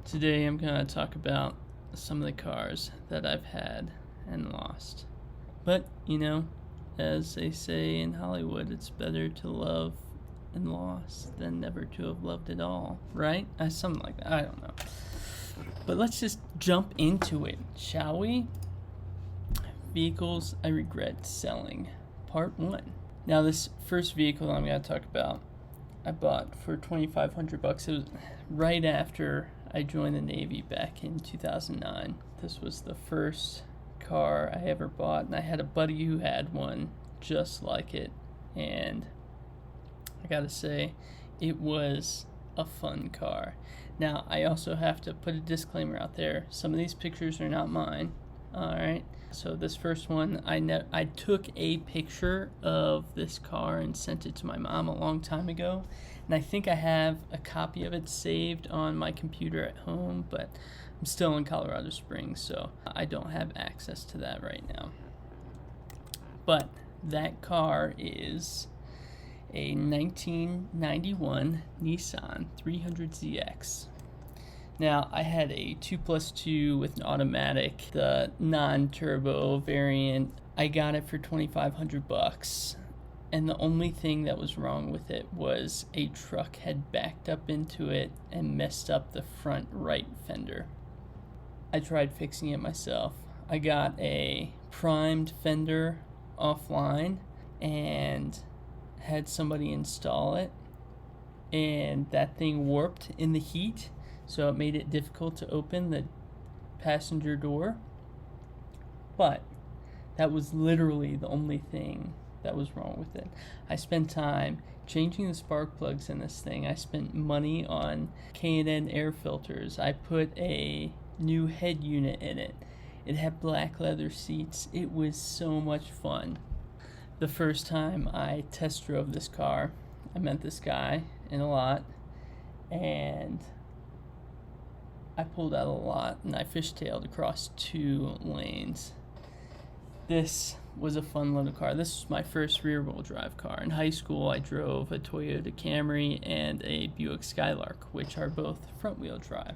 Today I'm going to talk about some of the cars that I've had and lost. But, as they say in Hollywood, it's better to love and lost than never to have loved at all, right? Something like that. I don't know. But let's just jump into it, shall we? Vehicles I regret selling, part 1. Now, this first vehicle I'm going to talk about, I bought for $2,500. It was right after I joined the Navy back in 2009. This was the first car I ever bought, and I had a buddy who had one just like it, and I gotta say, it was a fun car. Now, I also have to put a disclaimer out there. Some of these pictures are not mine, alright? So this first one, I took a picture of this car and sent it to my mom a long time ago, and I think I have a copy of it saved on my computer at home, but I'm still in Colorado Springs, so I don't have access to that right now. But that car is a 1991 Nissan 300ZX. Now, I had a 2+2 with an automatic, the non-turbo variant. I got it for $2,500, and the only thing that was wrong with it was a truck had backed up into it and messed up the front right fender. I tried fixing it myself. I got a primed fender offline and had somebody install it, and that thing warped in the heat, so it made it difficult to open the passenger door. But that was literally the only thing that was wrong with it. I spent time changing the spark plugs in this thing. I spent money on K&N air filters. I put a new head unit in it. It had black leather seats. It was so much fun. The first time I test drove this car, I met this guy in a lot, and I pulled out a lot and I fishtailed across 2 lanes. This was a fun little car. This was my first rear-wheel drive car. In high school, I drove a Toyota Camry and a Buick Skylark, which are both front-wheel drive.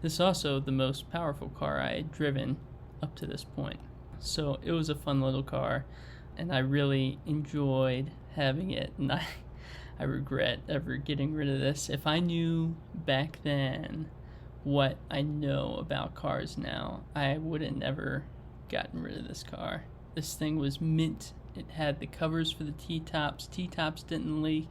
This is also the most powerful car I had driven up to this point. So it was a fun little car, and I really enjoyed having it, and I regret ever getting rid of this. If I knew back then what I know about cars now, I would have never gotten rid of this car. This thing was mint. It had the covers for the T-tops. T-tops didn't leak.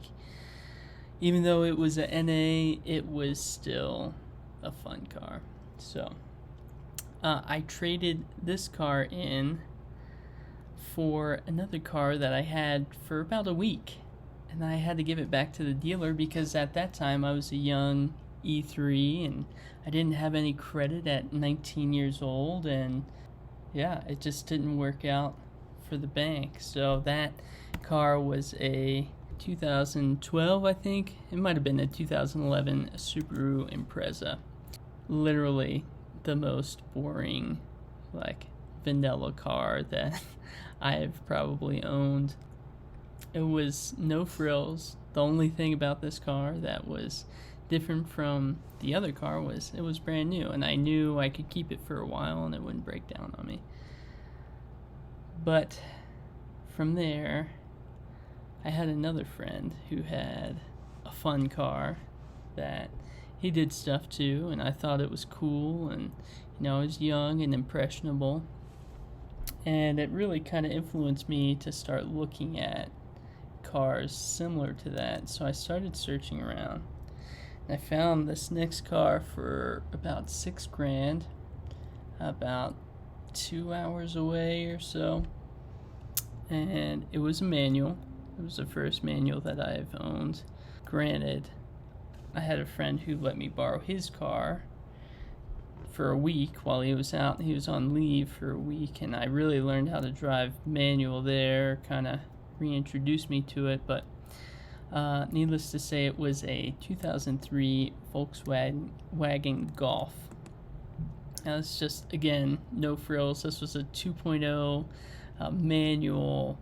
Even though it was a NA, it was still a fun car. So I traded this car in for another car that I had for about a week, and I had to give it back to the dealer because at that time I was a young E3 and I didn't have any credit at 19 years old, and yeah, it just didn't work out for the bank. So that car was a 2012, I think. It might have been a 2011 Subaru Impreza. Literally the most boring, vanilla car that I've probably owned. It was no frills. The only thing about this car that was different from the other car was it was brand new, and I knew I could keep it for a while and it wouldn't break down on me. But from there, I had another friend who had a fun car that he did stuff too, and I thought it was cool, and I was young and impressionable, and it really kind of influenced me to start looking at cars similar to that. So I started searching around. I found this next car for about $6,000, about 2 hours away or so, and it was a manual. It was the first manual that I've owned. Granted, I had a friend who let me borrow his car for a week while he was out. He was on leave for a week, and I really learned how to drive manual there, kind of reintroduced me to it. But needless to say, it was a 2003 Volkswagen Golf. Now, it's just, again, no frills. This was a 2.0 manual,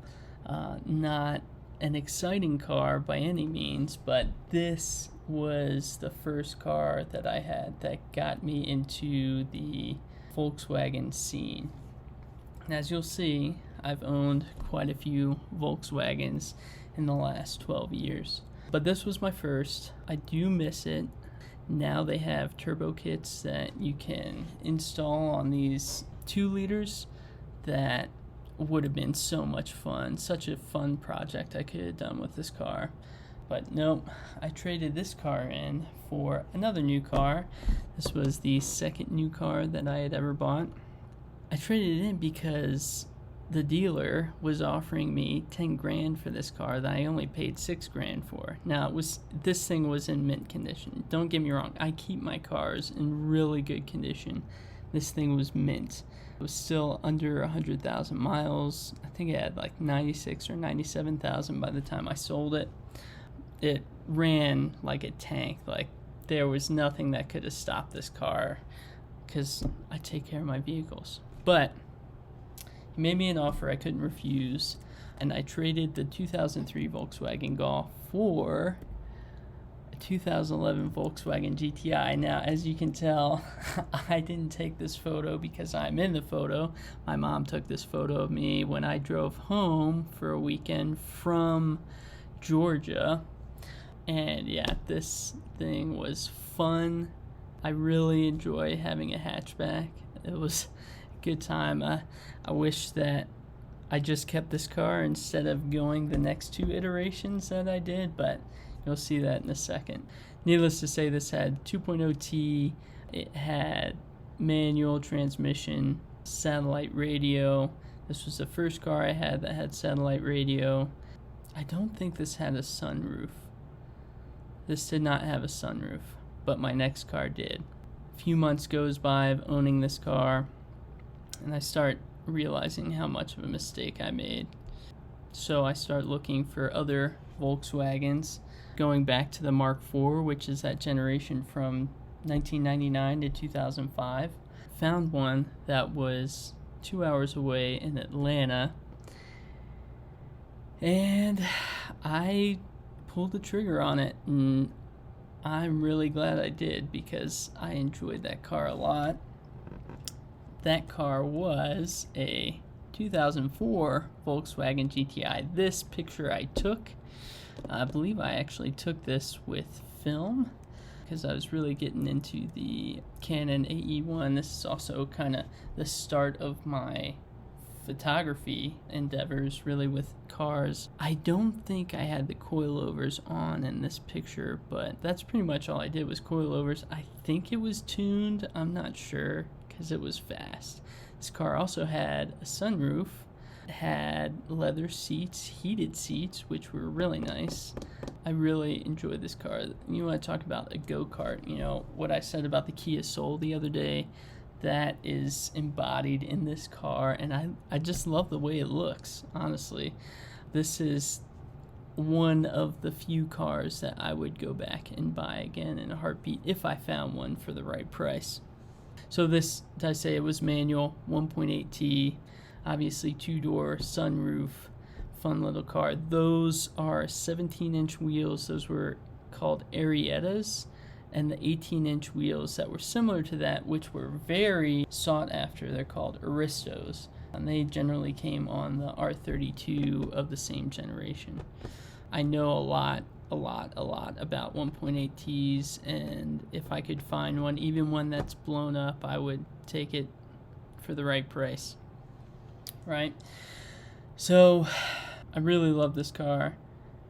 not an exciting car by any means, but this was the first car that I had that got me into the Volkswagen scene. And as you'll see, I've owned quite a few Volkswagens in the last 12 years. But this was my first. I do miss it. Now they have turbo kits that you can install on these 2 liters that would have been so much fun. Such a fun project I could have done with this car. But nope, I traded this car in for another new car. This was the second new car that I had ever bought. I traded it in because the dealer was offering me 10 grand for this car that I only paid 6 grand for. Now this thing was in mint condition. Don't get me wrong, I keep my cars in really good condition. This thing was mint. It was still under 100,000 miles. I think it had like 96 or 97,000 by the time I sold it. It ran like a tank. Like there was nothing that could have stopped this car because I take care of my vehicles. But he made me an offer I couldn't refuse, and I traded the 2003 Volkswagen Golf for a 2011 Volkswagen Gti. Now, as you can tell, I didn't take this photo because I'm in the photo. My mom took this photo of me when I drove home for a weekend from Georgia. And yeah, this thing was fun. I really enjoy having a hatchback. It was a good time. I wish that I just kept this car instead of going the next 2 iterations that I did, but you'll see that in a second. Needless to say, this had 2.0T. It had manual transmission, satellite radio. This was the first car I had that had satellite radio. I don't think this had a sunroof. This did not have a sunroof, but my next car did. A few months goes by of owning this car, and I start realizing how much of a mistake I made. So I start looking for other Volkswagens, going back to the Mark IV, which is that generation from 1999 to 2005. Found one that was 2 hours away in Atlanta, and I pulled the trigger on it, and I'm really glad I did because I enjoyed that car a lot. That car was a 2004 Volkswagen Gti. This picture I took, I believe I actually took this with film because I was really getting into the Canon AE1. This is also kind of the start of my photography endeavors, really, with cars. I don't think I had the coilovers on in this picture, but that's pretty much all I did was coilovers. I think it was tuned, I'm not sure, because it was fast. This car also had a sunroof, had leather seats, heated seats, which were really nice. I really enjoyed this car. You want to talk about a go-kart, you know, what I said about the Kia Soul the other day, that is embodied in this car, and I just love the way it looks, honestly. This is one of the few cars that I would go back and buy again in a heartbeat if I found one for the right price. So this, did I say it was manual, 1.8T, obviously 2-door, sunroof, fun little car. Those are 17-inch wheels. Those were called Ariettas, and the 18-inch wheels that were similar to that, which were very sought after. They're called Aristos, and they generally came on the R32 of the same generation. I know a lot about 1.8Ts, and if I could find one, even one that's blown up, I would take it for the right price, right? So I really love this car,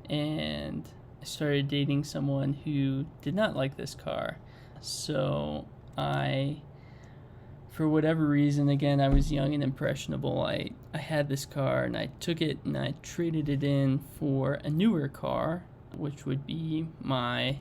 and I started dating someone who did not like this car. So I, for whatever reason, again, I was young and impressionable. I had this car, and I took it and I traded it in for a newer car, which would be my